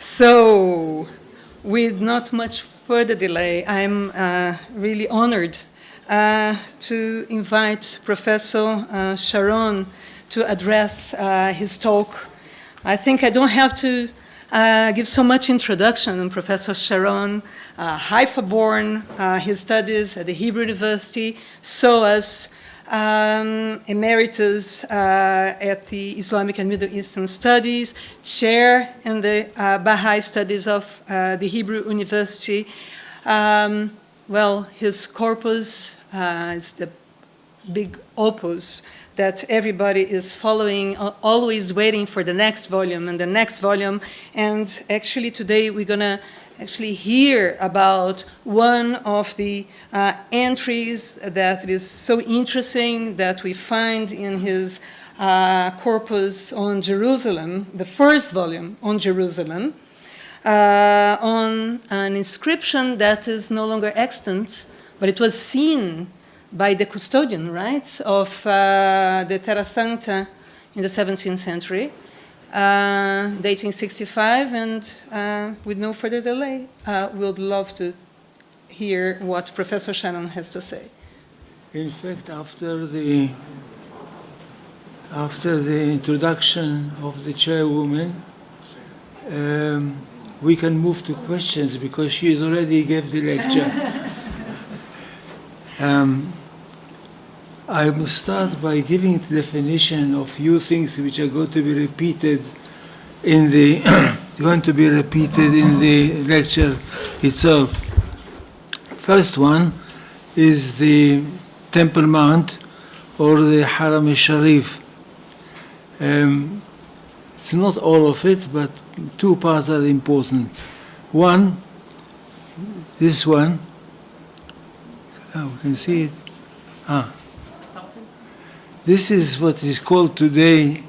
So, with not much further delay, I'm really honored to invite Professor Sharon to address his talk. I think I don't have to give so much introduction on Professor Sharon, Haifa-born. He studies at the Hebrew University, so as emeritus at the Islamic and Middle Eastern Studies, chair in the Baha'i Studies of the Hebrew University. Well, his corpus is the big opus that everybody is following, always waiting for the next volume and the next volume. And actually today we're going to actually hear about one of the entries that is so interesting that we find in his corpus on Jerusalem, the first volume on Jerusalem, on an inscription that is no longer extant, but it was seen by the custodian, right, of the Terra Santa in the 17th century, dating 65, and with no further delay, we would love to hear what Professor Sharon has to say. In fact, after the introduction of the chairwoman, we can move to questions because she already gave the lecture. I will start by giving the definition of few things which are going to be repeated in the lecture itself. First one is the Temple Mount or the Haram al-Sharif. It's not all of it, but two parts are important. One, this one. Oh, we can see it. This is what is called today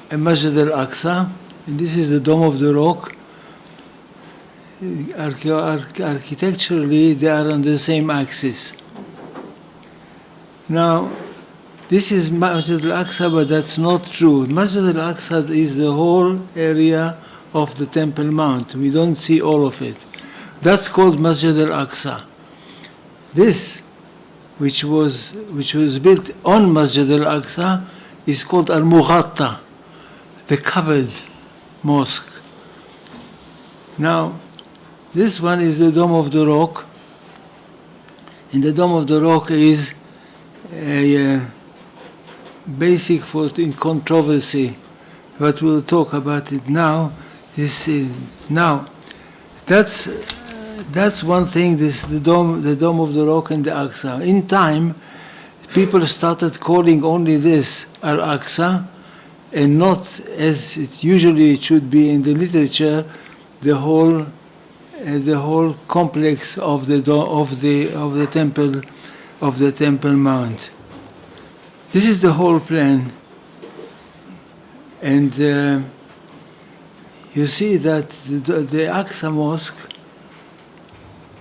a Masjid al-Aqsa, and this is the Dome of the Rock. Architecturally, they are on the same axis. Now, this is Masjid al-Aqsa, but that's not true. Masjid al-Aqsa is the whole area of the Temple Mount. We don't see all of it. That's called Masjid al-Aqsa. This, which was built on Masjid al-Aqsa, is called al-Mughatta, the covered mosque. Now, this one is the Dome of the Rock, and the Dome of the Rock is a basic foot in controversy, but we'll talk about it now. That's one thing, the Dome of the Rock and the Aqsa. In time, people started calling only this Al-Aqsa, and not, as it usually should be in the literature, the whole complex of the Temple Mount. This is the whole plan, and you see that the Aqsa Mosque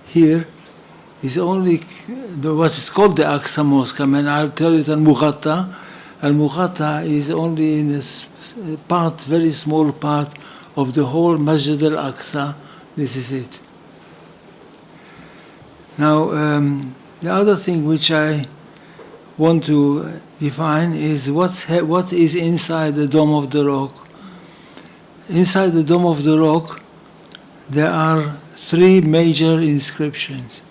here is only what is called the Aqsa Mosque. I mean, I'll tell it Al-Mughatta. Al-Mughatta is only in a part, very small part of the whole Masjid al-Aqsa. This is it. Now, the other thing which I want to define is what is inside the Dome of the Rock. Inside the Dome of the Rock, there are three major inscriptions.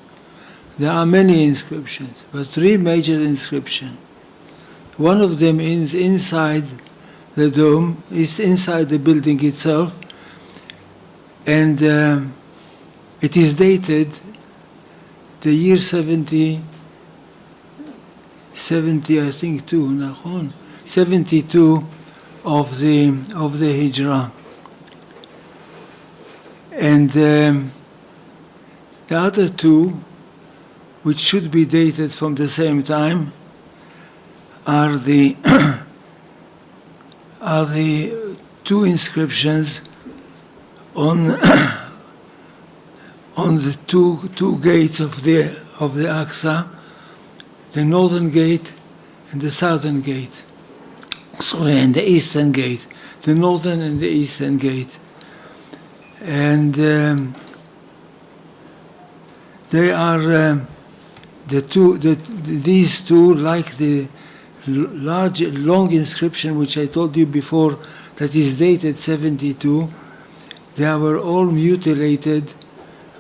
There are many inscriptions, but three major inscriptions. One of them is inside the dome, is inside the building itself, and it is dated the year 72, 72 of the Hijrah. And the other two, which should be dated from the same time, are the two inscriptions on the two gates of the Aqsa, the northern gate and the southern gate. And the eastern gate, the northern and the eastern gate. And they are these two, like the long inscription which I told you before, that is dated 72. They were all mutilated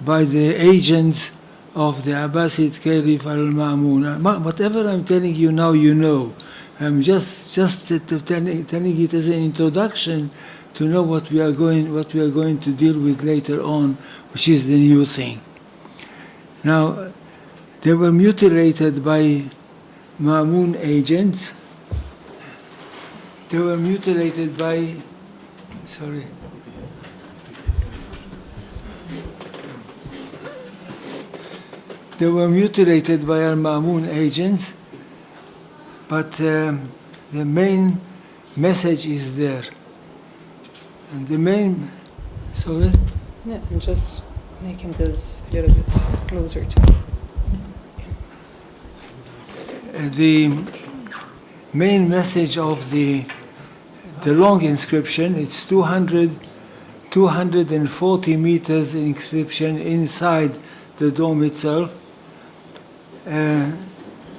by the agents of the Abbasid Caliph al-Ma'mun. Whatever I'm telling you now, you know. I'm just telling it as an introduction to know what we are going to deal with later on, which is the new thing. Now, they were mutilated by Ma'mun agents. They were mutilated by, sorry. They were mutilated by al-Ma'mun agents, but the main message is there. And the main, sorry? Yeah, I'm just making this a little bit closer to me. The main message of the long inscription, it's 240 meters inscription inside the dome itself. The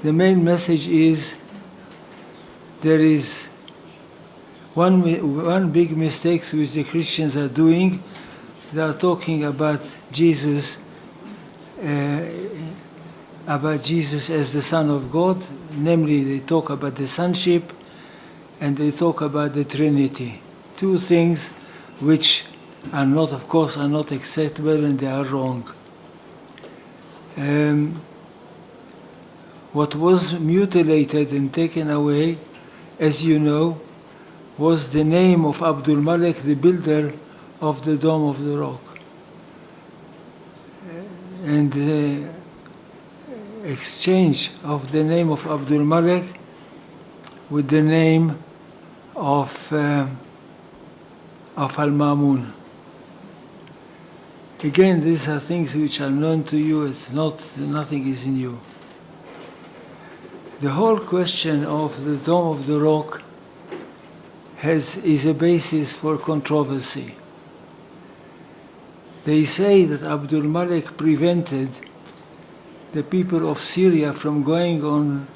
main message is there is one big mistake which the Christians are doing. They are talking about Jesus as the Son of God. Namely, they talk about the sonship and they talk about the Trinity. Two things which are not, of course, are not acceptable, and they are wrong. What was mutilated and taken away, as you know, was the name of Abdul Malik, the builder of the Dome of the Rock. And the exchange of the name of Abdul Malik with the name of Al-Ma'mun. Again, these are things which are known to you. It's not, nothing is new. The whole question of the Dome of the Rock is a basis for controversy. They say that Abdul Malik prevented the people of Syria from going on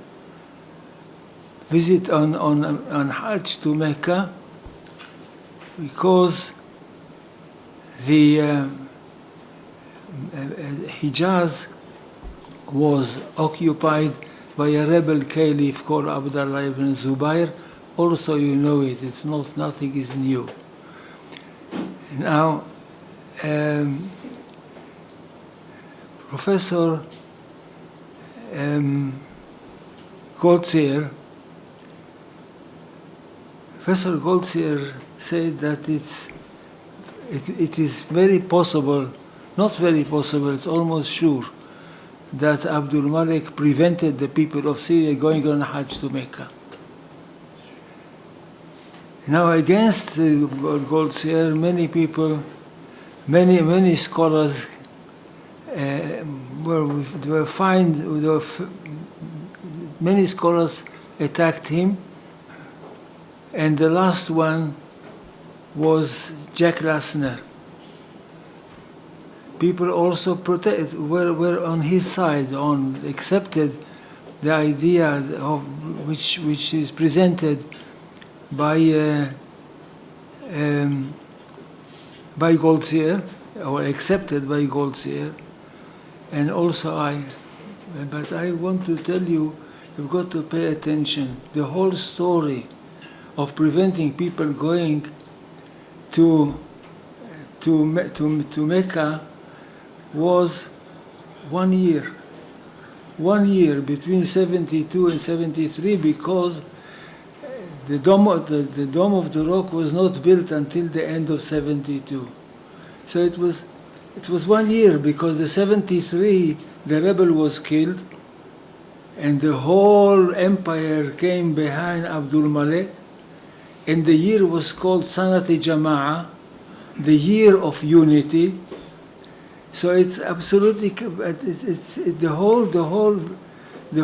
visit on Hajj to Mecca because the Hijaz was occupied by a rebel caliph called Abdullah ibn Zubayr. Also, you know it. It's not, nothing is new. Now, Professor Goldziher said that it is very possible, not very possible, it's almost sure, that Abdul Malik prevented the people of Syria going on Hajj to Mecca. Now, against Goldziher, many people, many scholars many scholars attacked him, and the last one was Jack Lasner. People also were on his side, accepted the idea of which is presented by Goldziher, or accepted by Goldziher, and also but I want to tell you, you've got to pay attention. The whole story of preventing people going to Mecca was 1 year. 1 year between 72 and 73, because the Dome of the Rock was not built until the end of 72. So it was 1 year, because the 73, the rebel was killed, and the whole empire came behind Abdul Malik, and the year was called Sanat-e Jama'ah, the year of unity. So it's absolutely, the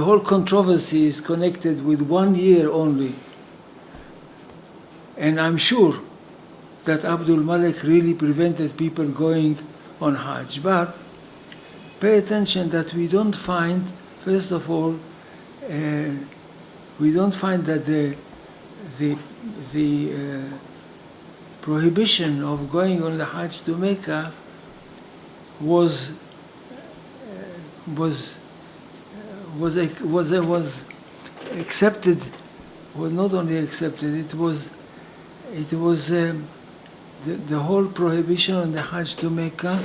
whole controversy is connected with 1 year only. And I'm sure that Abdul Malik really prevented people going on Hajj. But pay attention that we don't find, first of all, we don't find that the prohibition of going on the Hajj to Mecca was accepted, was not only accepted, it was the whole prohibition on the Hajj to Mecca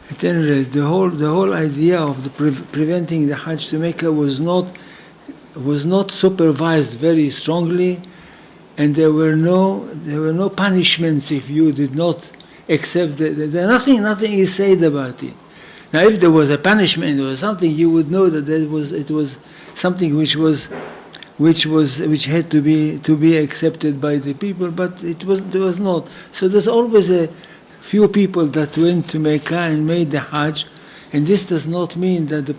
at any rate, the whole idea of preventing the Hajj to Mecca was not supervised very strongly, and there were no punishments if you did not accept nothing is said about it. Now, if there was a punishment or something, you would know that it was something which had to be accepted by the people, but there was not. So there's always a few people that went to Mecca and made the Hajj, and this does not mean that the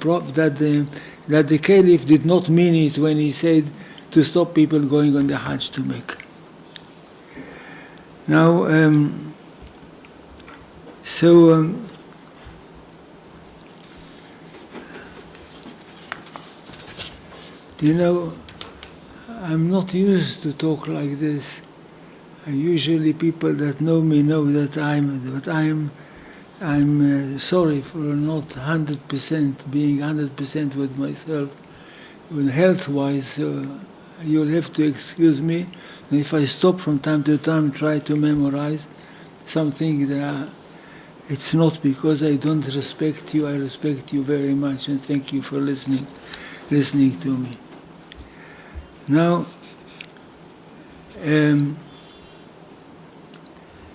Caliph did not mean it when he said to stop people going on the Hajj to Mecca. Now, I'm not used to talk like this. Usually people that know me know that I'm sorry for not 100% being 100% with myself. Health-wise, you'll have to excuse me. And if I stop from time to time and try to memorize something, it's not because I don't respect you. I respect you very much, and thank you for listening to me. Now,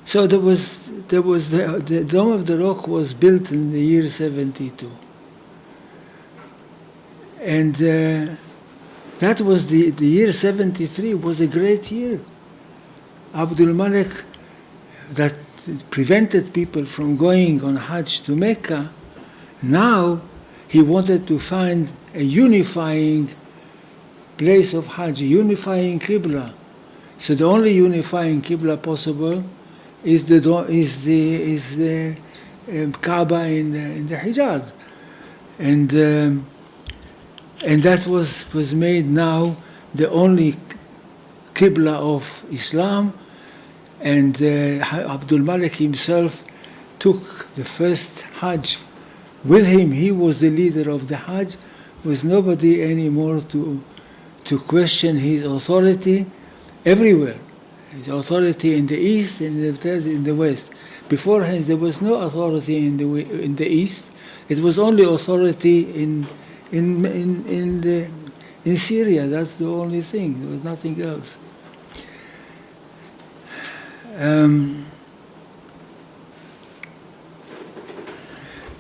so there was the Dome of the Rock was built in the year 72, and that was the year 73 was a great year. Abdul Malik, that prevented people from going on Hajj to Mecca, now he wanted to find a unifying place of Hajj, a unifying Qibla. So the only unifying Qibla possible is the Kaaba in the Hijaz, and that was made now the only Qibla of Islam. And Abdul Malik himself took the first Hajj with him. He was the leader of the Hajj, with nobody anymore to question his authority everywhere. His authority in the east and in the west. Beforehand, there was no authority in the east. It was only authority in Syria. That's the only thing. There was nothing else.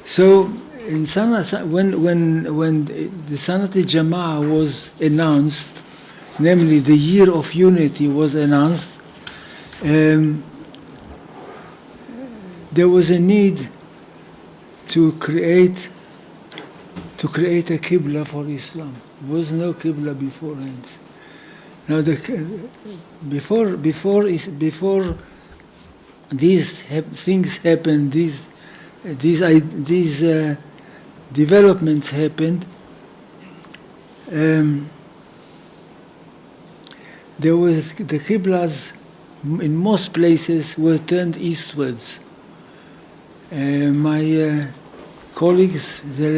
So in when the Sanat al-Jama'ah was announced, namely the year of unity was announced, there was a need to create a Qibla for Islam. There was no Qibla beforehand. Now, before these things happened, these developments happened, there was the Qiblas in most places were turned eastwards. My colleague, the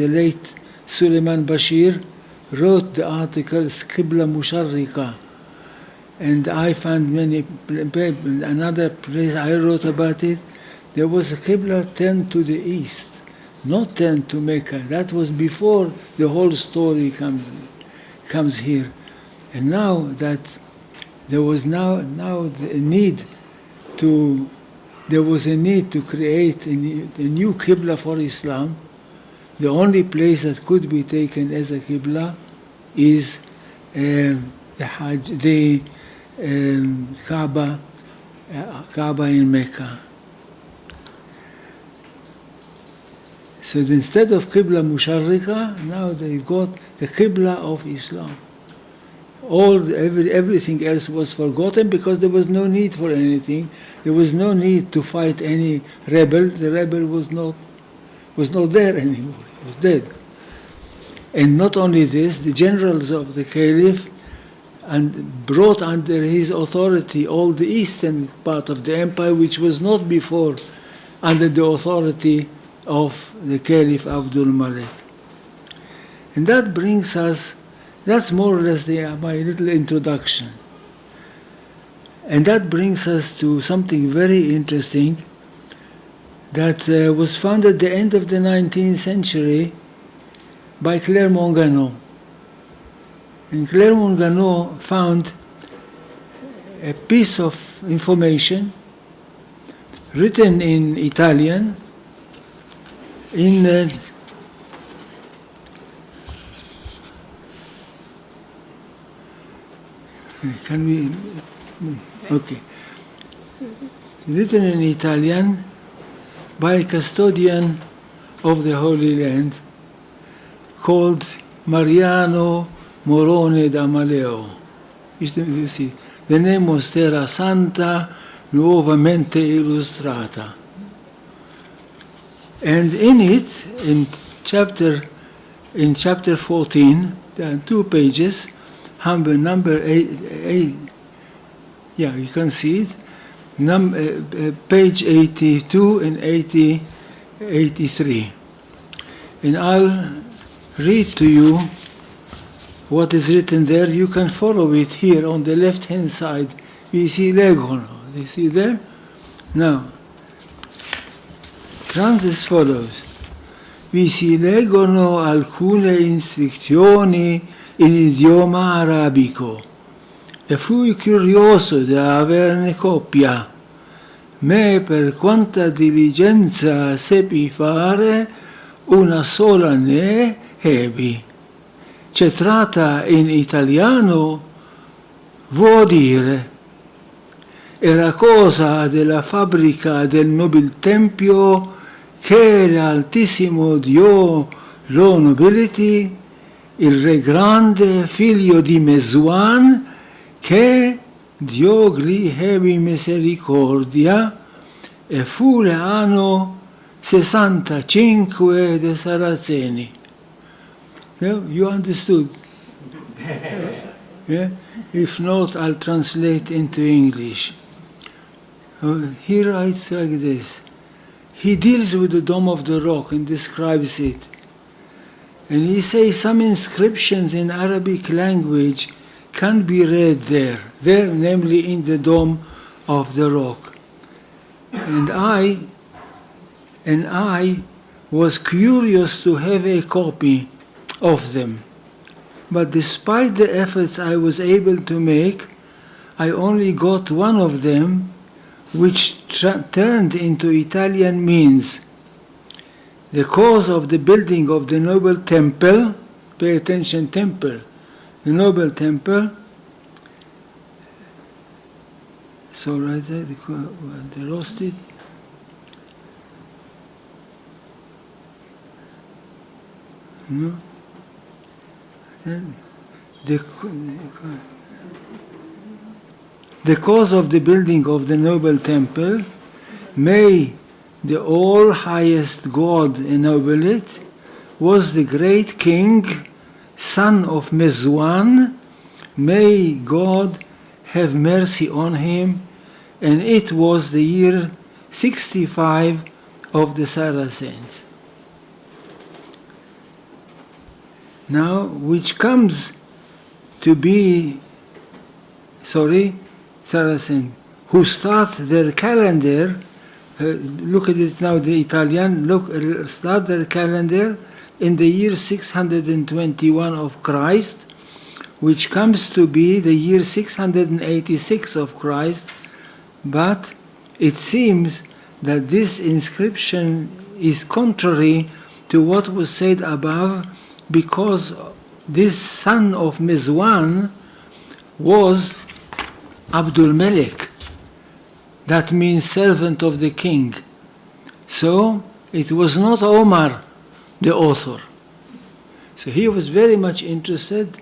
late Suleiman Bashir, wrote the article Qibla Musharrika, and I found another place I wrote about it. There was a Qibla turned to the east, not turned to Mecca. That was before the whole story comes here. And now that there was a need to create a new Qibla for Islam, the only place that could be taken as a Qibla is the Kaaba in Mecca. So instead of Qibla Musharrika, now they've got the Qibla of Islam. Everything else was forgotten because there was no need for anything. There was no need to fight any rebel. The rebel was not there anymore. He was dead. And not only this, the generals of the Caliph and brought under his authority all the eastern part of the empire, which was not before under the authority of the Caliph Abdul Malik. And that brings us, that's more or less my little introduction. And that brings us to something very interesting that was found at the end of the 19th century by Clermont-Ganneau. And Clermont-Ganneau found a piece of information written in Italian in can we okay written in Italian by a custodian of the Holy Land called Mariano Morone d'Amaleo. You see, the name was Terra Santa Nuovamente Illustrata. And in it, in chapter 14, there are 2 pages, number 8, yeah, you can see it, page 82 and 83. And I'll read to you what is written there. You can follow it here on the left-hand side. We see Legono. You see there? Now, runs as follows. Vi si leggono alcune istruzioni in idioma arabico e fui curioso di averne copia, ma per quanta diligenza seppi fare, una sola ne ebbi. C'è tratta in italiano, vuol dire, era cosa della fabbrica del nobile tempio che l'altissimo Dio lo nobiliti, il re grande figlio di Mezuan, che Dio gli ebbi misericordia, e fu l'anno 65 dei Saraceni. You understood? Yeah? If not, I'll translate into English. He writes like this. He deals with the Dome of the Rock and describes it. And he says some inscriptions in Arabic language can be read there, namely in the Dome of the Rock. And I was curious to have a copy of them. But despite the efforts I was able to make, I only got one of them, which turned into Italian means the cause of the building of the noble temple, pay attention, temple, the noble temple, so right there, they lost it. No? The cause of the building of the noble temple, may the all highest God ennoble it, was the great king, son of Mezuan. May God have mercy on him. And it was the year 65 of the Saracens. Now, which comes to be, Saracen, who start their calendar, look at it now, the Italian, start their calendar in the year 621 of Christ, which comes to be the year 686 of Christ, but it seems that this inscription is contrary to what was said above, because this son of Mizwan was Abdul Malik. That means servant of the king. So it was not Omar the author. So he was very much interested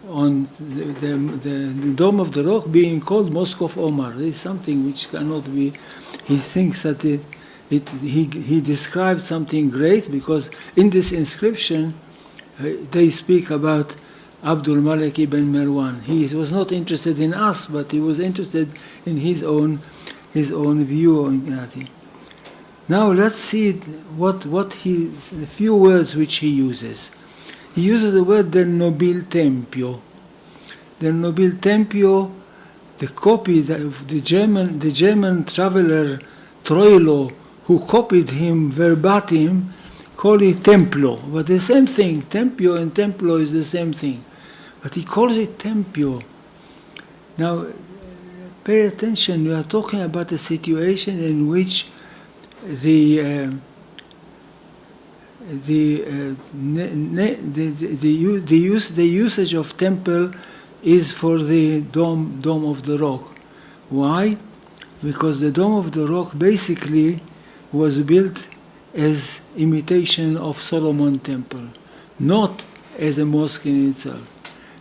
on the Dome of the Rock being called Mosque of Omar. It is something which cannot be. He thinks that he described something great, because in this inscription they speak about Abdul Malik ibn Marwan. He was not interested in us, but he was interested in his own view on it. Now let's see the few words which he uses. He uses the word del nobil tempio. Del nobil tempio, the copy of the German traveler Troilo, who copied him verbatim, called it templo. But the same thing, tempio and templo is the same thing. But he calls it tempio. Now, pay attention, we are talking about a situation in which the usage of temple is for the dome of the rock. Why? Because the Dome of the Rock basically was built as imitation of Solomon Temple, not as a mosque in itself.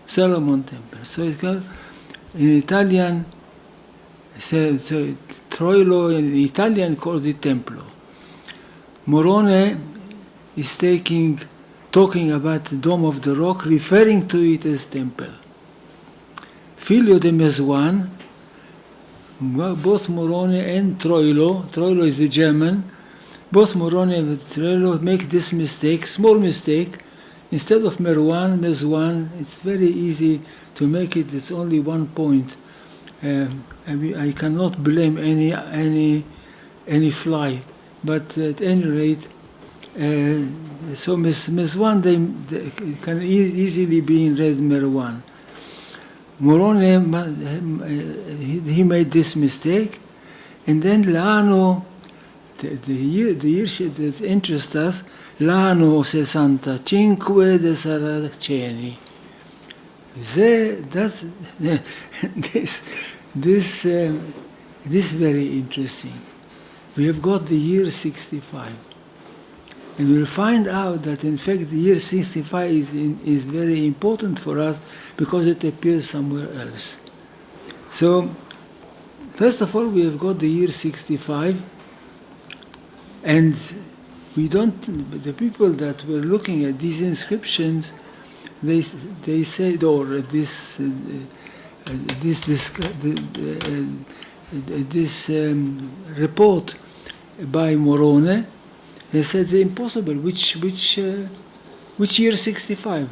Solomon Temple. So it's called, in Italian, so Troilo in Italian calls it Templo. Morone is talking about the Dome of the Rock, referring to it as temple. Figlio de Mezwan, both Morone and Troilo is the German, both Morone and Troilo make this mistake, small mistake. Instead of Mezwan, it's very easy to make it, it's only one point. I cannot blame any fly, but at any rate, so Mezwan they can easily be read Merwan. Morone, he made this mistake, and then Lano, the year that interests us, l'anno 65 de Saraceni. This very interesting. We have got the year 65. And we'll find out that in fact the year 65 is very important for us because it appears somewhere else. So, first of all, we have got the year 65, and the people that were looking at these inscriptions, they said, or this report by Morone, they said it's impossible. Which year 65?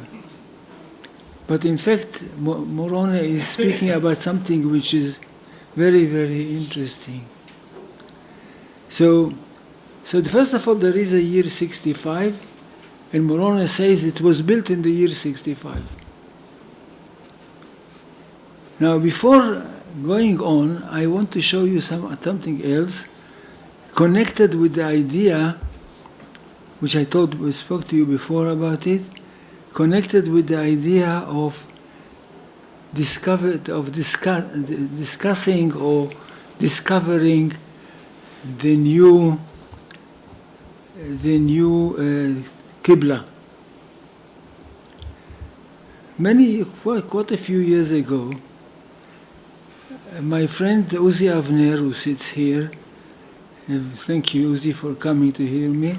But in fact, Morone is speaking about something which is very, very interesting. So first of all, there is a year 65, and Morone says it was built in the year 65. Now, before going on, I want to show you something else connected with the idea, which I spoke to you before about it, connected with the idea of discussing or discovering the new Qibla. Quite a few years ago, my friend Uzi Avner, who sits here, thank you, Uzi, for coming to hear me,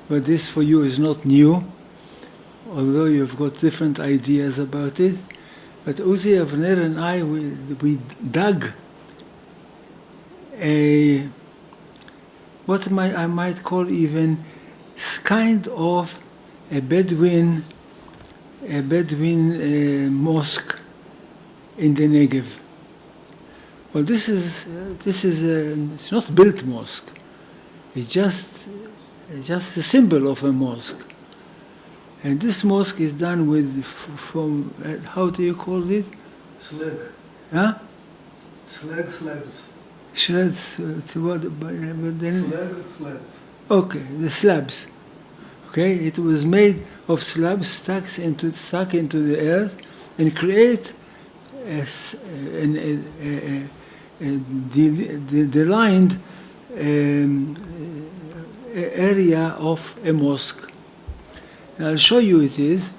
but this for you is not new, although you've got different ideas about it. But Uzi Avner and I, we dug what I might call even kind of a Bedouin mosque in the Negev. Well, this is it's not built mosque. It's just a symbol of a mosque. And this mosque is done from how do you call it? Slag. Huh? Slabs. Shreds. But then, Slabs. okay, the slabs. Okay, it was made of slabs stuck into the earth and create the lined area of a mosque. I'll show you it is.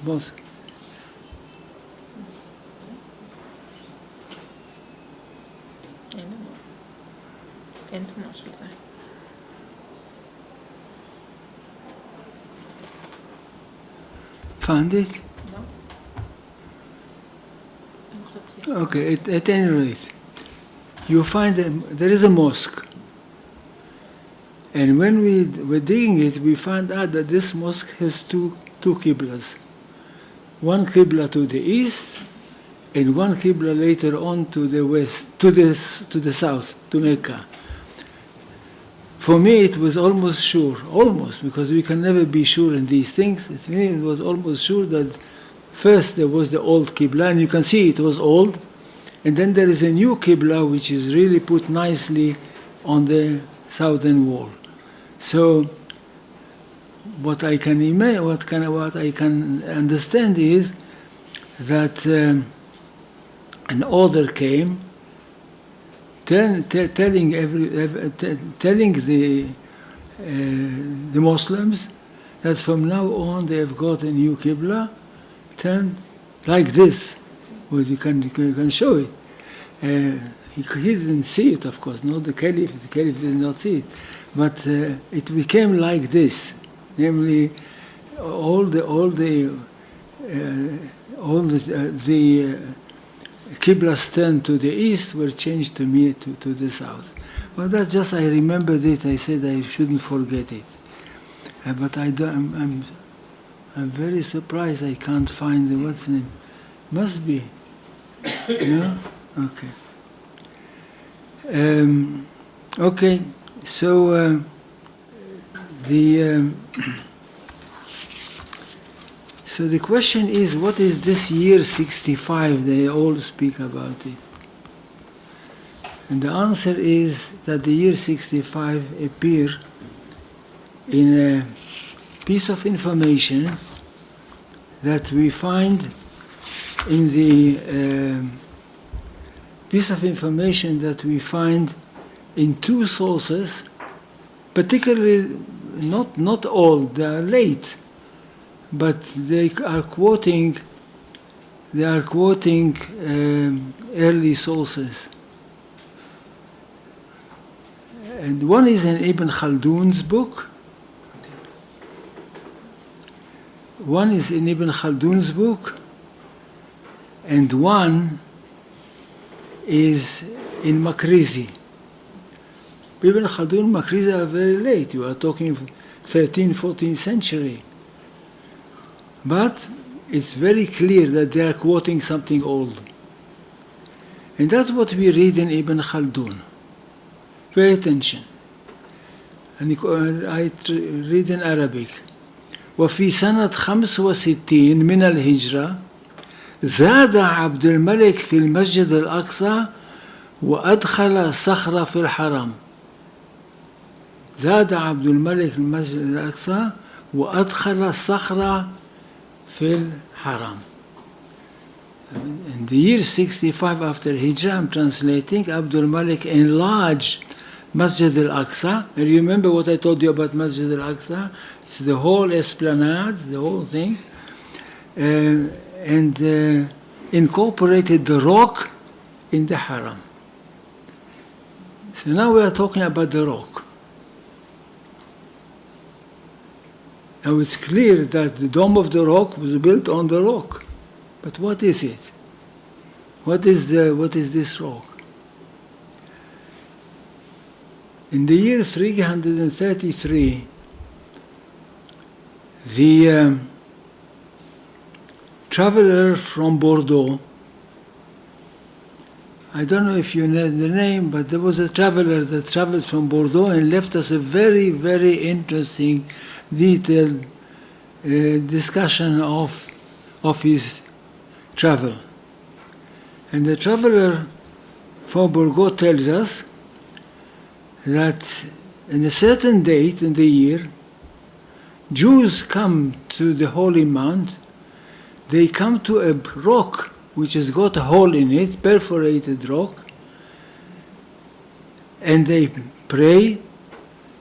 Both. Ainda não, José. Found it? Não. Okay, at any rate, you find there is a mosque. And when we were digging it, we found out that this mosque has two qiblas. One qibla to the east, and one qibla later on to the west, to the south, to Mecca. For me, it was almost sure, almost, because we can never be sure in these things. To me, it was almost sure that first there was the old qibla, and you can see it was old, and then there is a new qibla which is really put nicely on the southern wall. So, what I can understand is that an order came telling the Muslims that from now on they have got a new qibla, turned like this. Well, you can show it. He didn't see it, of course. Not the caliph. The caliph did not see it, but it became like this. Namely, all the qiblas turned to the east were changed to the south. Well, that's just, I remembered it. I said I shouldn't forget it. But I'm very surprised I can't find what's the name. Must be. No? Okay. Okay. So so the question is, what is this year 65? They all speak about it. And the answer is that the year 65 appears in a piece of information that we find in the piece of information that we find in two sources, particularly not all, they are late, but they are quoting early sources. And one is in Ibn Khaldun's book. One is in Ibn Khaldun's book, and one is in Makrizi. Ibn Khaldun and Makrizi are very late. You are talking 13th, 14th century. But it's very clear that they are quoting something old. And that's what we read in Ibn Khaldun. Pay attention. And I read in Arabic. وفي سنة 65 من الهجرة زاد عبد الملك في المسجد الأقصى وأدخل صخرة في الحرم. زاد عبد الملك في المسجد الأقصى وأدخل صخرة في الحرم. In the year 65 after Hijrah, I'm translating, Abdul Malik enlarged Masjid al-Aqsa. And you remember what I told you about Masjid al-Aqsa? It's the whole esplanade, the whole thing, and incorporated the rock in the Haram. So now we are talking about the rock. Now it's clear that the Dome of the Rock was built on the rock. But what is it? What is this rock? In the year 333, the traveler from Bordeaux, I don't know if you know the name, but there was a traveler that traveled from Bordeaux and left us a very, very interesting, detailed discussion of his travel. And the traveler from Bordeaux tells us that in a certain date in the year, Jews come to the Holy Mount. They come to a rock which has got a hole in it, perforated rock, and they pray,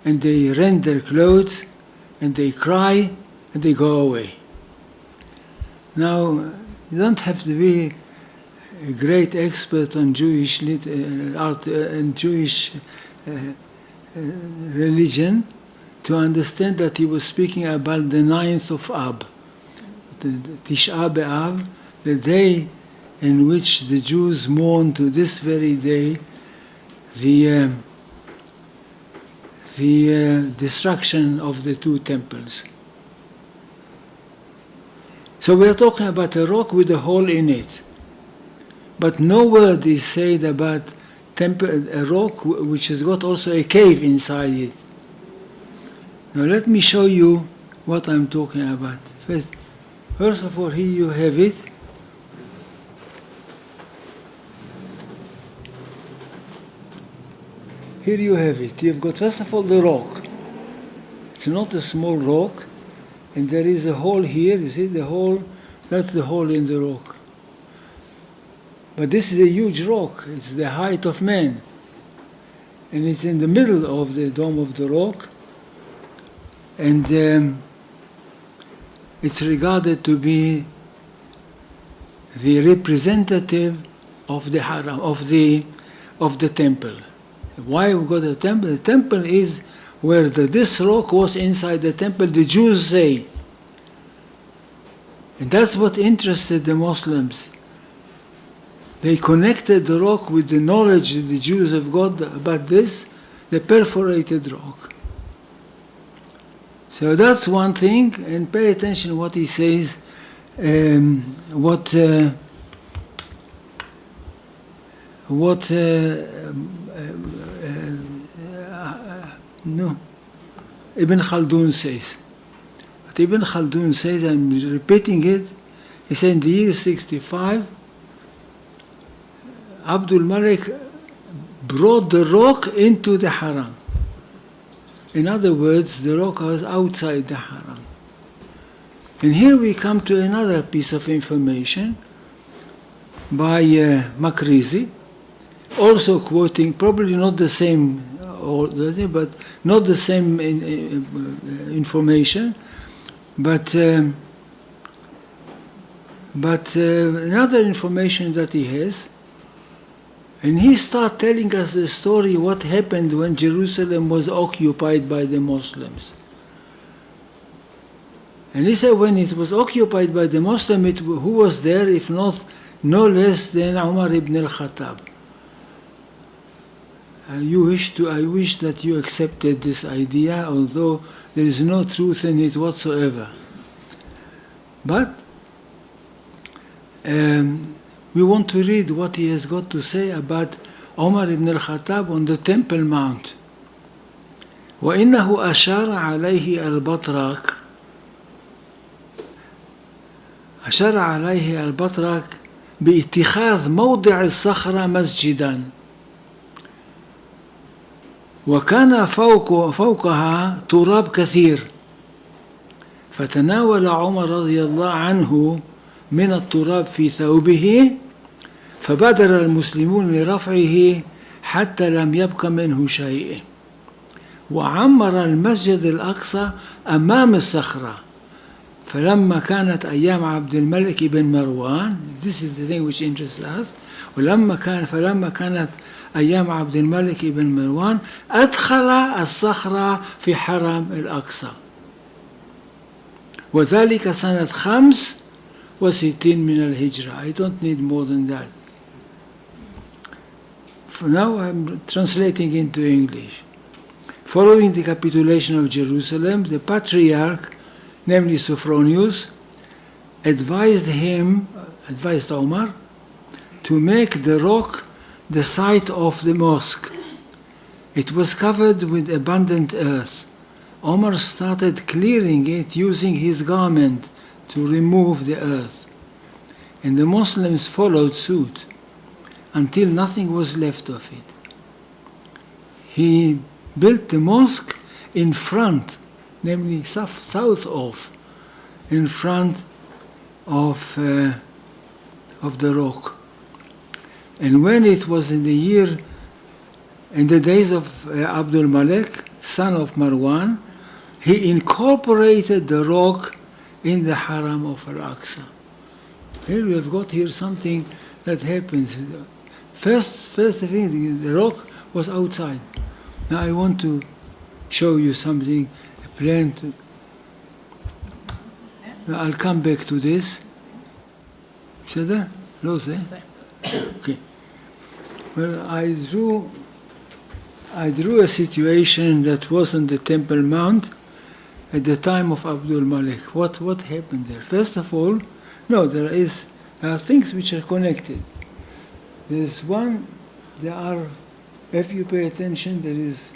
and they rend their clothes, and they cry, and they go away. Now, you don't have to be a great expert on Jewish art and Jewish religion to understand that he was speaking about the 9th of Ab, the Tisha B'Av, the day in which the Jews mourn to this very day the destruction of the two temples. So we are talking about a rock with a hole in it. But no word is said about a rock which has got also a cave inside it. Now let me show you what I'm talking about. First of all, here you have it. Here you have it. You've got first of all the rock. It's not a small rock. And there is a hole here, you see the hole, that's the hole in the rock. But this is a huge rock, it's the height of man. And it's in the middle of the dome of the rock. And it's regarded to be the representative of the haram, of the temple. Why we got the temple? The temple is where this rock was inside the temple, the Jews say. And that's what interested the Muslims. They connected the rock with the knowledge that the Jews have got about this, the perforated rock. So that's one thing, and pay attention what he says, Ibn Khaldun says. But Ibn Khaldun says, I'm repeating it, he said in the year 65, Abdul Malik brought the rock into the haram. In other words, the rock was outside the haram. And here we come to another piece of information by Makrizi, also quoting, probably not the same, but not the same information, but another information that he has. And he started telling us the story what happened when Jerusalem was occupied by the Muslims. And he said when it was occupied by the Muslims, who was there if not no less than Umar ibn al-Khattab. I wish that you accepted this idea, although there is no truth in it whatsoever. But we want to read what he has got to say about Umar ibn al-Khattab on the Temple Mount. وإنه أشار عليه البطرك باتخاذ موضع الصخرة مسجدا وكان فوقها تراب كثير فتناول عمر رضي الله عنه من التراب في ثوبه فبادر المسلمون لرفعه حتى لم يبق منه شيء وعمر المسجد الأقصى أمام الصخرة فلما كانت أيام عبد الملك بن مروان, this is the thing which interests us, فلما كانت أيام عبد الملك بن مروان أدخل الصخرة في حرم الأقصى وذلك سنة 65 من الهجرة. I don't need more than that. For now I'm translating into English. Following the capitulation of Jerusalem, the patriarch, namely Sophronius, advised Omar to make the rock the site of the mosque. It was covered with abundant earth. Omar started clearing it using his garment to remove the earth. And the Muslims followed suit until nothing was left of it. He built the mosque in front, namely south of, in front of the rock. And when it was in the days of Abdul Malik, son of Marwan, he incorporated the rock in the Haram of Al-Aqsa. Here we have got here something that happens. First thing, the rock was outside. Now I want to show you something, a plan. Now I'll come back to this. בסדר? לא זה? Okay. Well, I drew a situation that was on the Temple Mount at the time of Abdul Malik. What happened there? First of all, there are things which are connected. There's one, if you pay attention, there is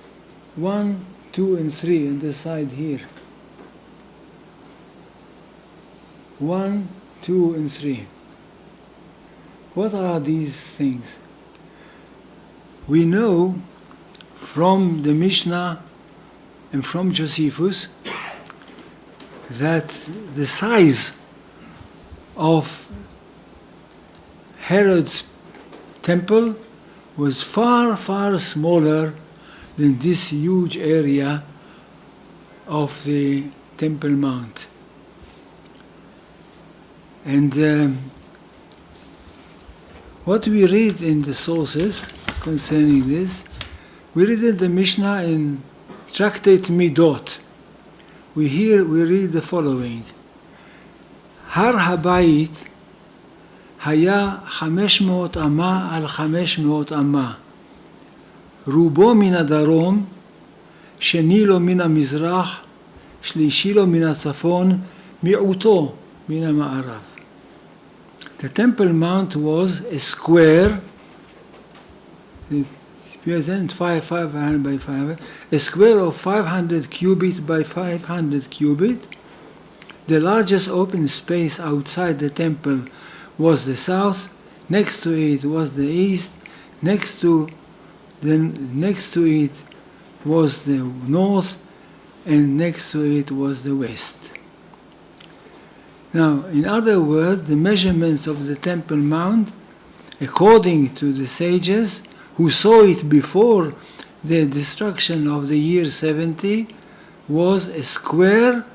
1, 2, and 3 on the side here. 1, 2, and 3. What are these things? We know from the Mishnah and from Josephus that the size of Herod's temple was far, far smaller than this huge area of the Temple Mount. And what we read in the sources concerning this, we read in the Mishnah in Tractate Midot. We read the following: Har Habayit haya 500 ama al 500 ama, rubo min hadarom, sheni lo min hamizrach, shlishi lo min hatzafon, mi'uto min hama'arav. The Temple Mount was a square, 500 by 500, a square of 500 cubit by 500 cubit. The largest open space outside the temple was the south, next to it was the east, next to it was the north, and next to it was the west. Now, in other words, the measurements of the Temple Mount, according to the sages who saw it before the destruction of the year 70, was a square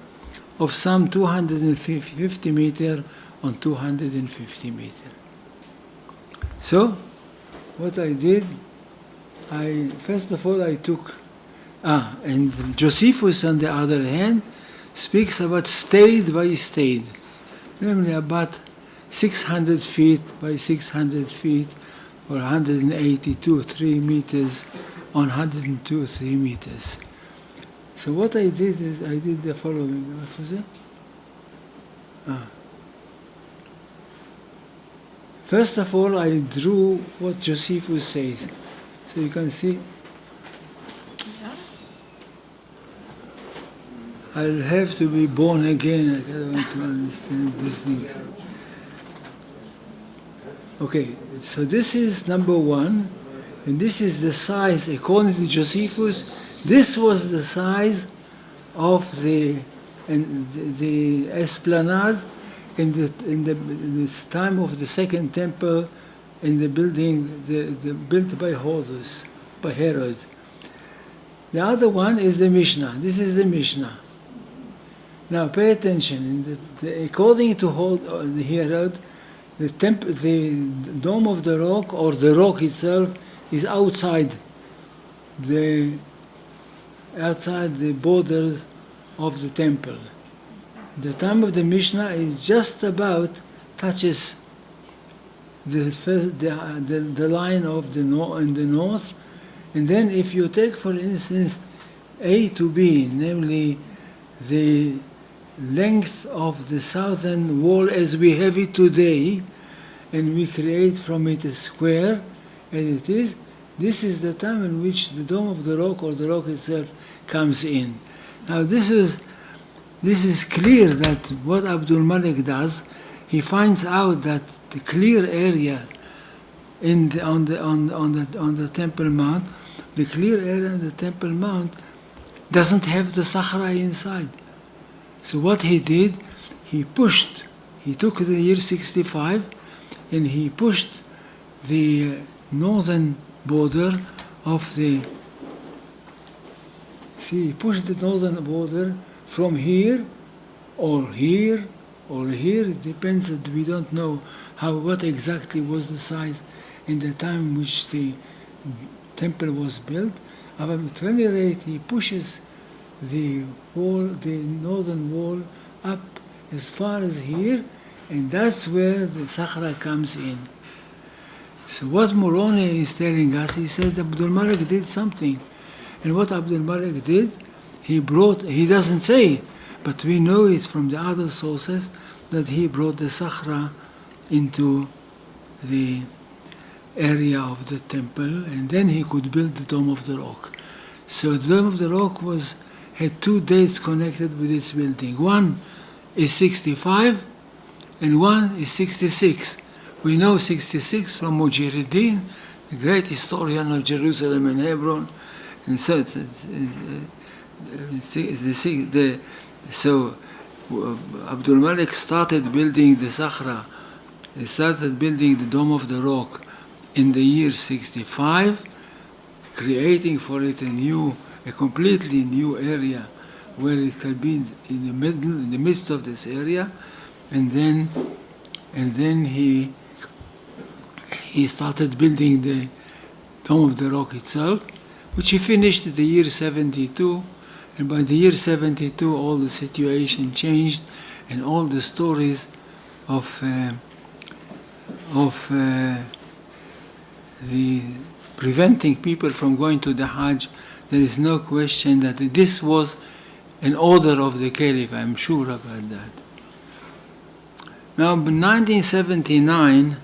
of some 250 meter on 250 meter. So, what I did, first of all I took, and Josephus on the other hand speaks about state by state, namely about 600 feet by 600 feet, or 182.3 meters on 102.3 meters. So what I did is I did the following. What was it? First of all, I drew what Josephus says. So you can see. I'll have to be born again. I don't want to understand these things. Okay, so this is number one, and this is the size, according to Josephus, this was the size of the esplanade in the time of the second temple in the building built by Herod. The other one is the Mishnah. This is the Mishnah. Now pay attention. According to Herod, the dome of the rock, or the rock itself, is outside the borders of the temple. The time of the Mishnah is just about touches the line of the in the north, and then if you take, for instance, A to B, namely the length of the southern wall as we have it today, and we create from it a square, as it is, this is the time in which the dome of the rock, or the rock itself, comes in. Now this is clear that what Abdul Malik does, he finds out that the clear area on the Temple Mount, the clear area on the Temple Mount doesn't have the Sahara inside. So what he did, he took the year 65, and he pushed the northern border of he pushed the northern border from here or here, or here. It depends that we don't know what exactly was the size in the time in which the temple was built. But at any rate, he pushes the wall, the northern wall, up as far as here, and that's where the Sakhra comes in. So what Moroni is telling us, he said Abdul Malik did something. And what Abdul Malik did, he doesn't say it, but we know it from the other sources, that he brought the Sakhra into the area of the temple, and then he could build the Dome of the Rock. So the Dome of the Rock had two dates connected with its building. One is 65, and one is 66. We know 66 from Mujahideen, the great historian of Jerusalem and Hebron. And so Abdul Malik started building the Sakhra. He started building the Dome of the Rock in the year 65, creating for it a completely new area where it can be in the midst of this area, and then he started building the Dome of the Rock itself, which he finished in the year 72, and by the year 72 all the situation changed, and all the stories of the preventing people from going to the Hajj, there is no question that this was an order of the Caliph. I'm sure about that. Now, in 1979,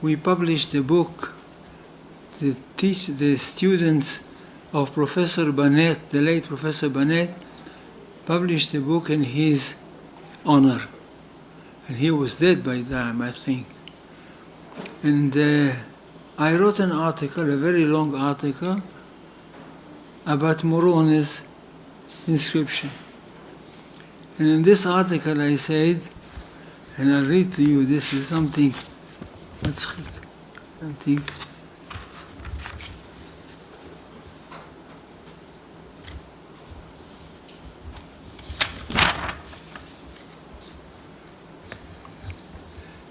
we published a book to teach the students of Professor Bennett, the late Professor Bennett, published a book in his honor. And he was dead by then, I think. And I wrote an article, a very long article, about Moroni's inscription. And in this article I said, and I'll read to you, this is something,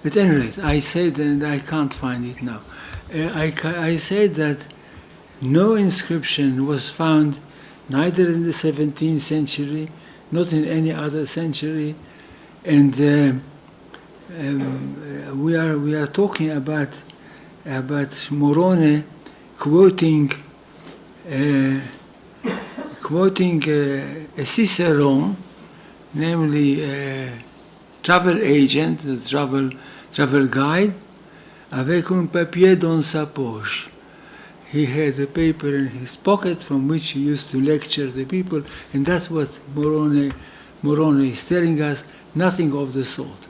at any rate, I said, and I can't find it now, I said that no inscription was found neither in the 17th century, not in any other century, and we are talking about Moroni quoting a Cicerone, namely a travel agent, a travel guide, avec un papier dans sa poche. He had a paper in his pocket from which he used to lecture the people, and that's what Moroni is telling us, nothing of the sort.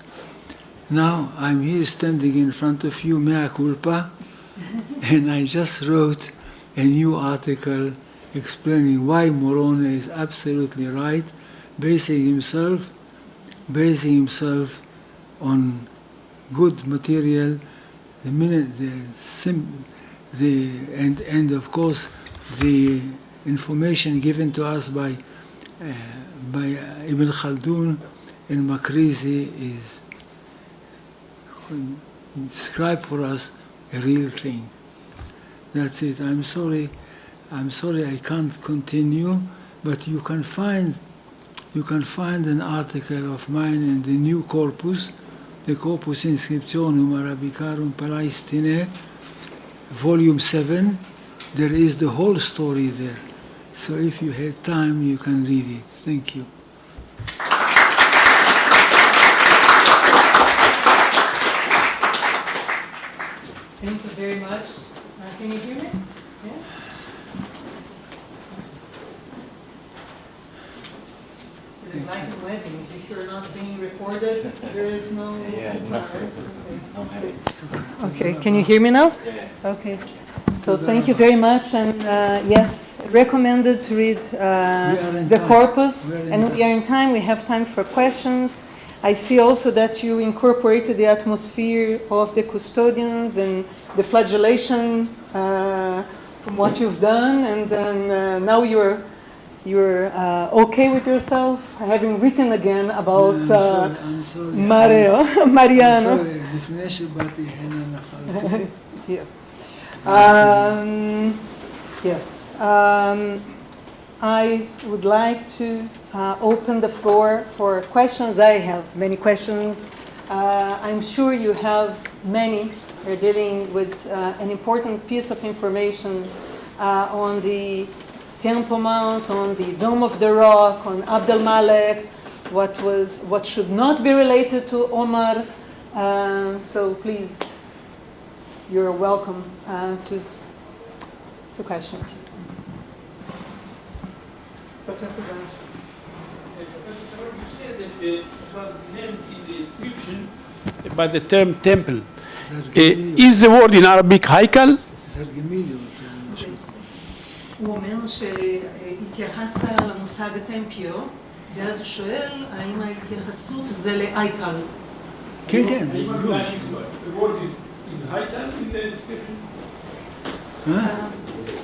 Now I'm here standing in front of you, mea culpa, and I just wrote a new article explaining why Moroni is absolutely right, basing himself on good material, and of course the information given to us by Ibn Khaldun and Makrizi is describe for us a real thing. That's it. I'm sorry I can't continue, but you can find an article of mine in the new corpus, the Corpus Inscriptionum Arabicarum Palestinae, volume 7. There is the whole story there. So if you had time, you can read it. Thank you. Thank you very much. Can you hear me? Yeah? It is like in weddings. If you're not being recorded, there is no... Okay, can you hear me now? Okay. So thank you very much, and yes, recommended to read the corpus, and we are in time, we have time for questions. I see also that you incorporated the atmosphere of the custodians and the flagellation from what you've done, and then now you're you're okay with yourself, having written again about I'm sorry. Mariano. sorry, לפני שבאתי הנה נפלתי. Yeah. Yes. I would like to open the floor for questions. I have many questions. I'm sure you have many. We're dealing with an important piece of information on the Temple Mount, on the Dome of the Rock, on Abd al-Malek, what should not be related to Omar. So please, you're welcome to questions. Professor Branch. Professor Sharon, you said that it was named in the inscription by the term temple. Is the word in Arabic haikal? תרגמי לי אותו, משהו. הוא אומר שהתייחסת למושג הטמפיו, ואז הוא שואל האם ההתייחסות זה לאייקל. כן, כן. The word is haikal in the inscription?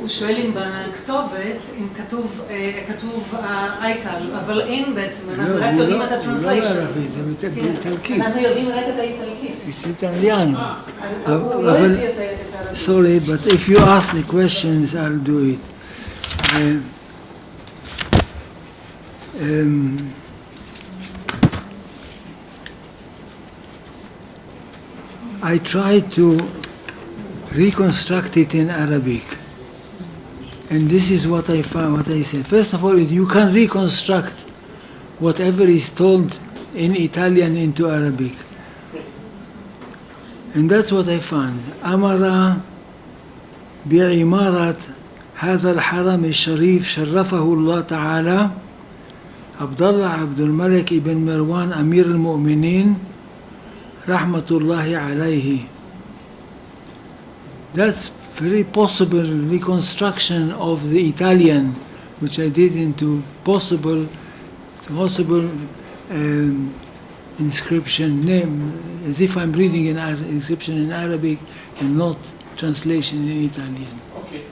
הוא שואל אם בכתובת, אם כתוב אייקל, אבל אין בעצם, אנחנו רק יודעים את הטרנסליישן. לא בערבית, זה באיטלקית. אנחנו יודעים רק את האיטלקית. It's Italiano. הוא לא הביא את הערבית. Sorry, but if you ask the questions, I'll do it. I try to reconstruct it in Arabic. And this is what I found, what I said. First of all, you can reconstruct whatever is told in Italian into Arabic. And that's what I found. أمر بعمارة هذا الحرم الشريف شرفه الله تعالى عبد الله عبد الملك ابن مروان أمير المؤمنين رحمة الله عليه. That's very possible reconstruction of the Italian, which I did into possible inscription name, as if I'm reading an inscription in Arabic and not translation in Italian. Okay.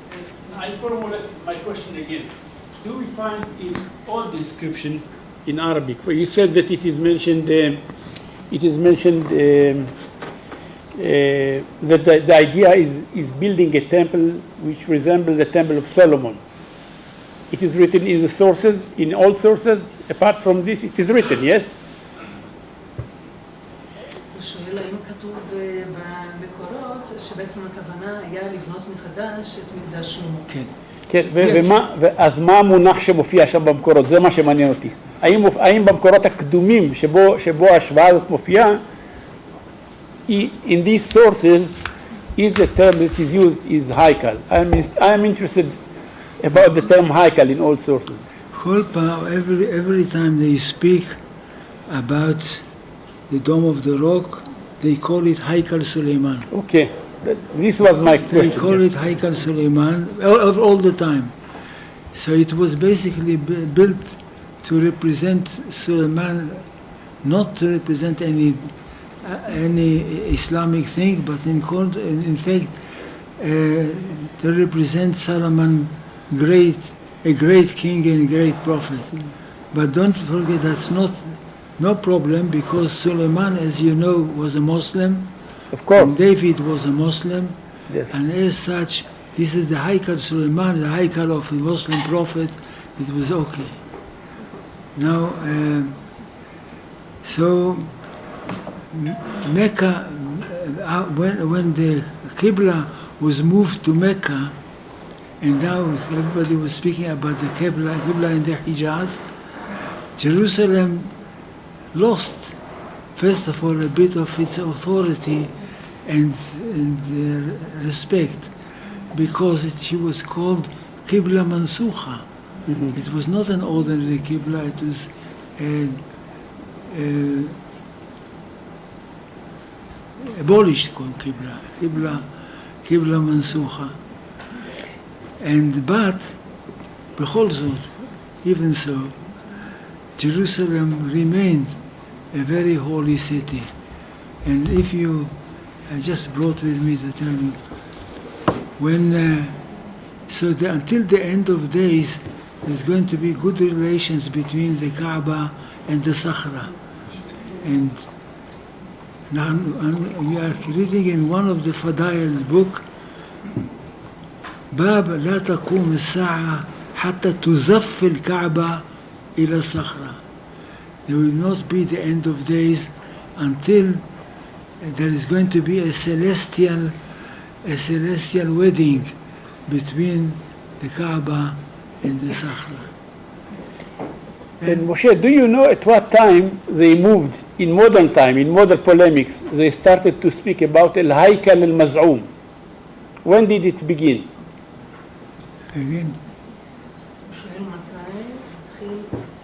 I formulate my question again. Do we find in all the inscription in Arabic, where you said that it is mentioned that the idea is building a temple which resembles the Temple of Solomon. It is written in the sources, in all sources. Apart from this, it is written, yes? הוא שואל האם כתוב במקורות שבעצם הכוונה היה לבנות מחדש את מקדש שלמה. כן. כן, אז מה המונח שמופיע שם במקורות? זה מה שמעניין אותי. האם במקורות הקדומים שבו ההשוואה הזאת מופיעה, in these sources, is the term that is used is haikal? I am interested about the term haikal in all sources. Every time they speak about the Dome of the Rock, they call it Haikal Suleiman. Okay, this was my question. They call it Haikal Suleiman all the time. So it was basically built to represent Suleiman, not to represent any Islamic thing, but in fact to represent Solomon, a great king and a great prophet. But don't forget that's no problem, because Suleiman, as you know, was a Muslim. Of course. And David was a Muslim. Yes. And as such, this is the Haikal Suleiman, the Haikal of a Muslim prophet. It was okay. Now, so Mecca, when the Qibla was moved to Mecca, and now everybody was speaking about the Qibla in the Hijaz, Jerusalem lost, first of all, a bit of its authority and respect, because she was called Qibla Mansukha. Mm-hmm. It was not an ordinary Qibla, it was abolished Qibla Mansukha. But, b'chol zot, even so, Jerusalem remained a very holy city. And if you, I just brought with me to tell you, until the end of days, there's going to be good relations between the Kaaba and the Sakhra. And now we are reading in one of the Fadail's book, باب لا تقوم الساعة حتى تزف الكعبة إلى الصخرة. There will not be the end of days until there is going to be a celestial wedding between the Kaaba and the Sakhra. And Moshe, do you know at what time they moved, in modern time, in modern polemics, they started to speak about al-Haykal al-Maz'um? When did it begin? Again, הוא שואל מתי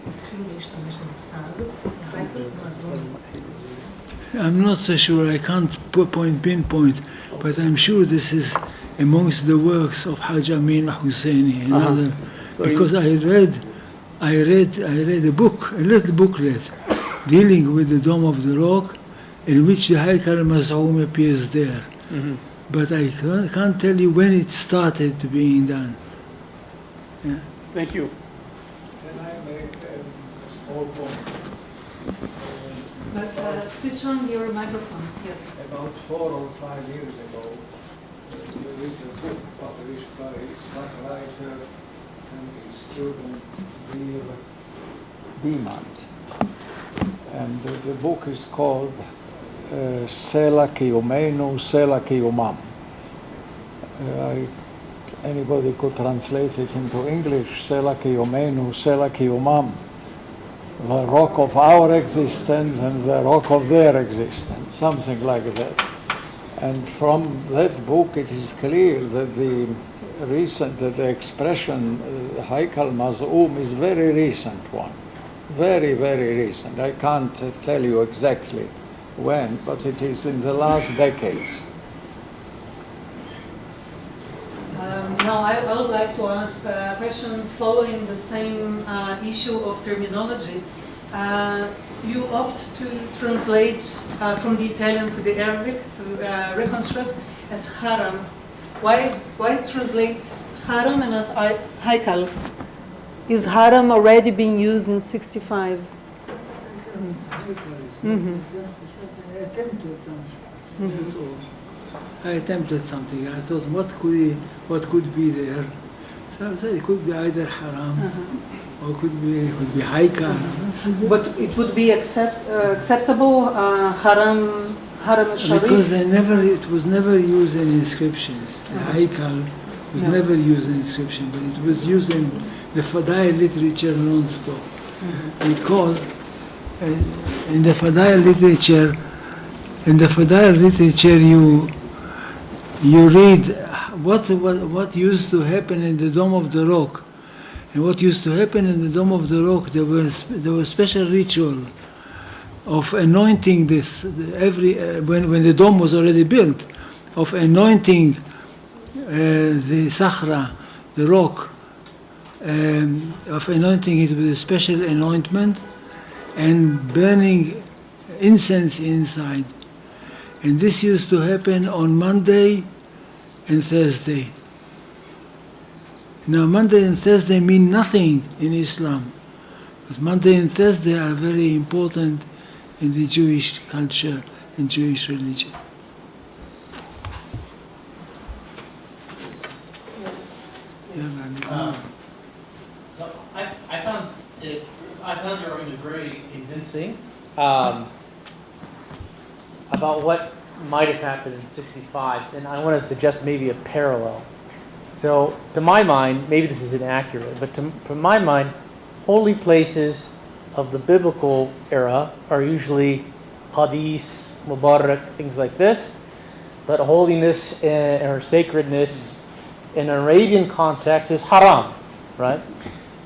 התחילו להשתמש במושג הייכל מזון. I'm not so sure, I can't pinpoint, but I'm sure this is amongst the works of Hajj Amin Husseini, another, So because I read a book, a little booklet, dealing with the Dome of the Rock, in which the Haykal al-Maz'um appears there. But I can't tell you when it started being done. Yeah. Thank you. Can I make a small point? But switch on your microphone, yes. About 4 or 5 years ago, there is a book published by Itzhak Reiter and his student Mir Diamond. And the book is called Sela Kiyumenu, Sela Kiyumam. Anybody could translate it into English, Sela Kiyumenu, Sela Kiyumam. The rock of our existence and the rock of their existence, something like that. And from that book it is clear that the expression Haykal Maz'um is very recent one. Very, very recent. I can't tell you exactly when, but it is in the last decades. Now, I would like to ask a question following the same issue of terminology. You opt to translate from the Italian to the Arabic to reconstruct as haram. Why translate haram and not haykal? Is haram already being used in 65? Just I attempted something. That's all. I attempted something. I thought, what could be there? So I said it could be either haram or could be haykal. But it would be acceptable, haram al-sharif? Because it was never used in inscriptions. The haykal was never used in inscription, but it was used in the Fadail literature non-stop. Because in the Fadail literature, you read what used to happen in the Dome of the Rock. And what used to happen in the Dome of the Rock, there was special ritual of anointing this when the dome was already built, of anointing the Sakhra, the rock, of anointing it with a special anointment and burning incense inside. And this used to happen on Monday and Thursday. Now, Monday and Thursday mean nothing in Islam, but Monday and Thursday are very important in the Jewish culture and Jewish religion. So I found your argument very convincing about what might have happened in 65, and I want to suggest maybe a parallel. So, to my mind, maybe this is inaccurate, but from my mind, holy places of the biblical era are usually Qadis, Mubarak, things like this, but holiness or sacredness in an Arabian context is haram, right?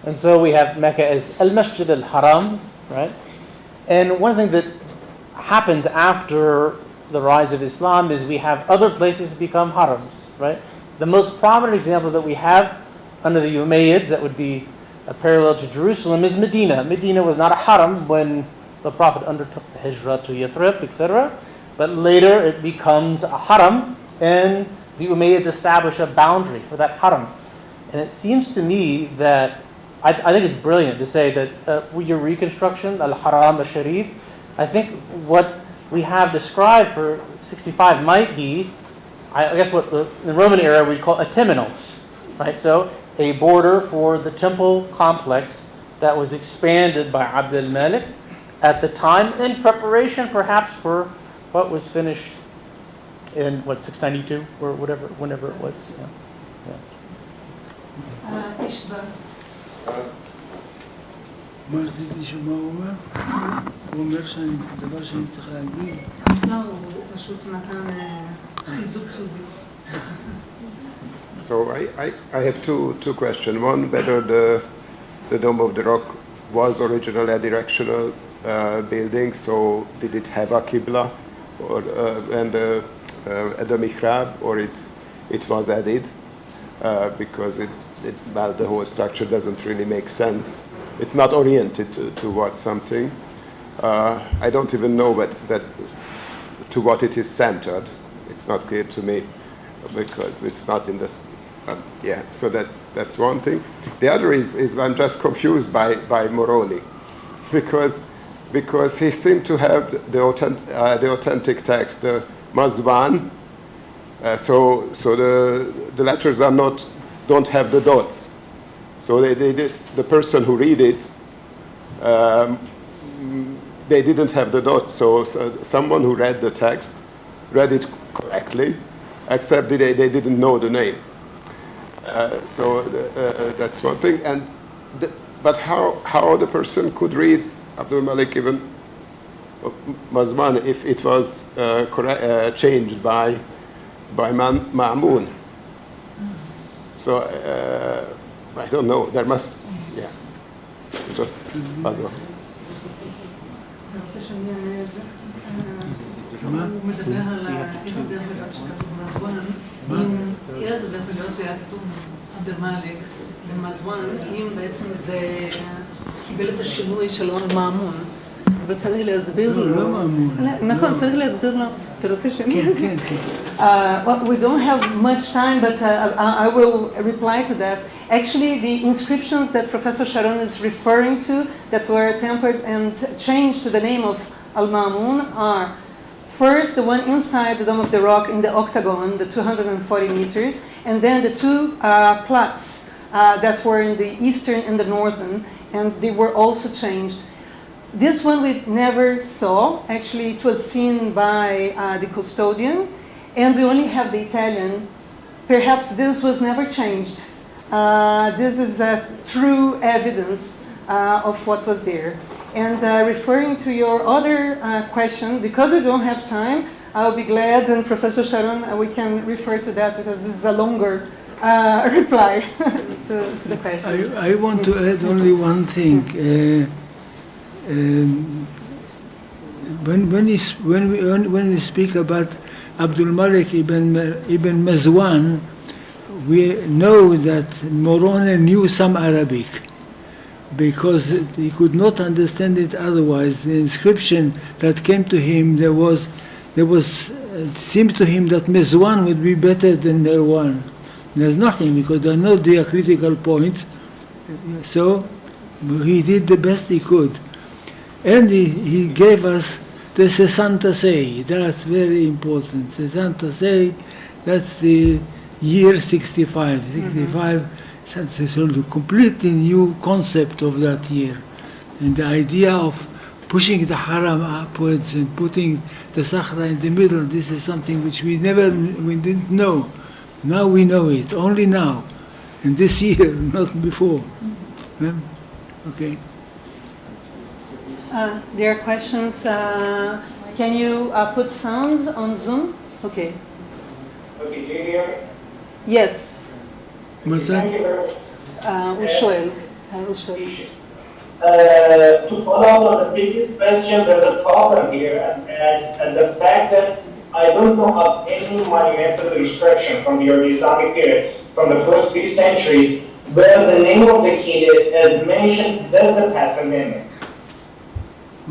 And so we have Mecca as Al-Masjid al-Haram, right? And one thing that happens after the rise of Islam is we have other places become harams, right? The most prominent example that we have under the Umayyads that would be a parallel to Jerusalem is Medina. Medina was not a haram when the Prophet undertook the hijrah to Yathrib, etc. But later it becomes a haram, and the Umayyads establish a boundary for that haram. And it seems to me that I think it's brilliant to say that with your reconstruction, al-Haram al-Sharif, I think what we have described for 65 might be, I guess what in the Roman era we'd call a temenos, right? So a border for the temple complex that was expanded by Abd al-Malik at the time in preparation perhaps for what was finished in, 692 or whenever it was. Yeah. תשבע. מה רציתי לשמוע הוא אומר? הוא אומר דבר שאני צריך להגיד. לא, הוא פשוט נתן חיזוק חיובי. So I have two questions. One, whether the Dome of the Rock was originally a directional building, so did it have a Qibla or and the mihrab, or it was added because the whole structure doesn't really make sense. It's not oriented towards something. I don't even know that to what it is centered. It's not clear to me because it's not in this. So that's one thing. The other is I'm just confused by Moroni, because he seemed to have the authentic text, the Mazwan. So the letters don't have the dots. So the person who read it, they didn't have the dots. So someone who read the text read it correctly, except they didn't know the name. That's one thing. But how the person could read Abdul Malik ibn Mazman if it was changed by Ma'mun? So I don't know. There must, it was puzzle. אתה רוצה שאני אענה את זה? הוא מדבר על איך זה יכול להיות שכתוב מזוון, איך זה יכול להיות שהיה כתוב עבד אל-מאלק במזוון, אם בעצם זה קיבל את השינוי של מאמון. אבל צריך להסביר לו. לא מאמון. נכון, צריך להסביר לו. אתה רוצה שאני אענה? כן. Well, we don't have much time, but I will reply to that. Actually, the inscriptions that Professor Sharon is referring to that were tempered and changed to the name of Al-Ma'mun are first the one inside the Dome of the Rock in the octagon, the 240 meters, and then the two plaques that were in the eastern and the northern, and they were also changed. This one we never saw. Actually, it was seen by the custodian, and we only have the Italian. Perhaps this was never changed. This is true evidence of what was there. And referring to your other question, because we don't have time, I'll be glad, and Professor Sharon, we can refer to that because this is a longer reply to the question. I want to add only one thing. When we speak about Abdul Malik ibn Mazwan, we know that Moroni knew some Arabic because he could not understand it otherwise. The inscription that came to him, it seemed to him that Mazwan would be better than Merwan. There's nothing because there are no diacritical points, so he did the best he could. And he gave us the Sesanta Sei. That's very important. Sesanta Sei, that's the year 65. 65, it's a completely new concept of that year. And the idea of pushing the Haram upwards and putting the Sahara in the middle, this is something which we didn't know. Now we know it, only now. And this year, not before. Okay. There are questions. Can you put sounds on Zoom? Okay. Okay, do you hear me? Yes. What's that? הוא שואל. To follow up on the previous question, there's a problem here, and the fact that I don't know of any monumental restriction from the early Islamic period, from the first few centuries, where the name of the caliph is mentioned with the patronymic.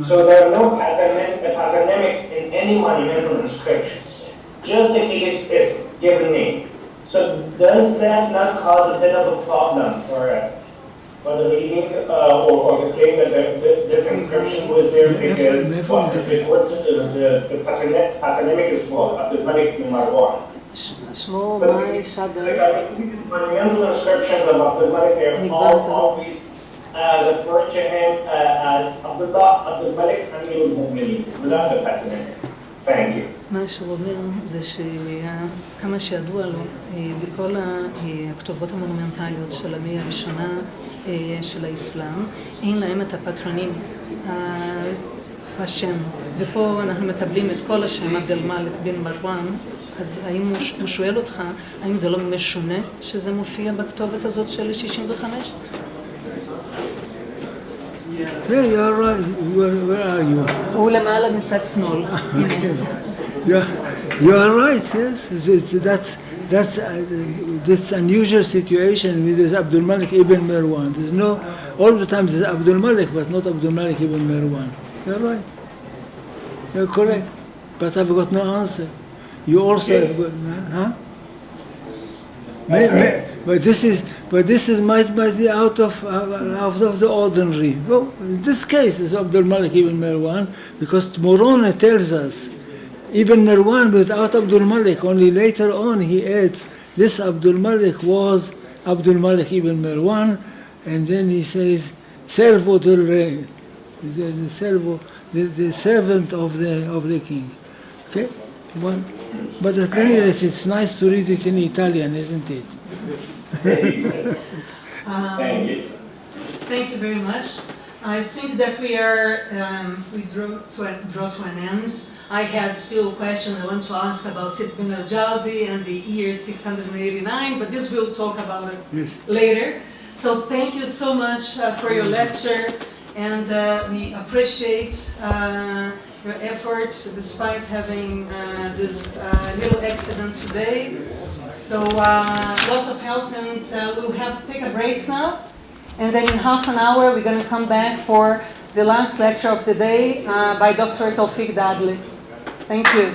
So there are no patronymics in any monumental inscriptions, just the caliph's given name. So does that not cause a bit of a problem for for the reading or the claim that this inscription was there because it records the patronymic is for Abdul Malik bin Marwan. שמו But מאי שדר. the monumental inscriptions of Abdul Malik are always referred to him as Abdul Malik Amir al-Mu'minin, without the patronymic. Thank you. מה שהוא אומר זה שכמה שידוע לו, בכל הכתובות המונומנטליות של המאה הראשונה של האסלאם, אין להם את הפטרונים, השם. ופה אנחנו מקבלים את כל השם, עבד אל-מלך בן מרואן, אז האם הוא שואל אותך, האם זה לא משונה שזה מופיע בכתובת הזאת של 65? Yeah, you are right. Where are you? הוא למעלה מצד שמאל. You are right, yes. That's unusual situation with this Abdul Malik ibn Marwan. There's no, all the time there's Abdul Malik, but not Abdul Malik ibn Marwan. You're right. You're correct. But I've got no answer. You also have got, huh? But this is might be out of the ordinary. Well, in this case is Abdul Malik ibn Marwan, because Moroni tells us Ibn Marwan without Abdul Malik. Only later on he adds this Abdul Malik was Abdul Malik ibn Marwan, and then he says servo del rey, the servant of the king. Okay, but at any rate, it's nice to read it in Italian, isn't it? Thank you very much. I think that we draw to an end. I had still questions I want to ask about Sid bin al-Jawzi and the year 689, but this we'll talk about it later. So thank you so much for your lecture, and we appreciate your efforts despite having this little accident today. So lots of health, and we'll have to take a break now. And then in half an hour, we're going to come back for the last lecture of the day by Dr. Tawfiq Dadli. Thank you.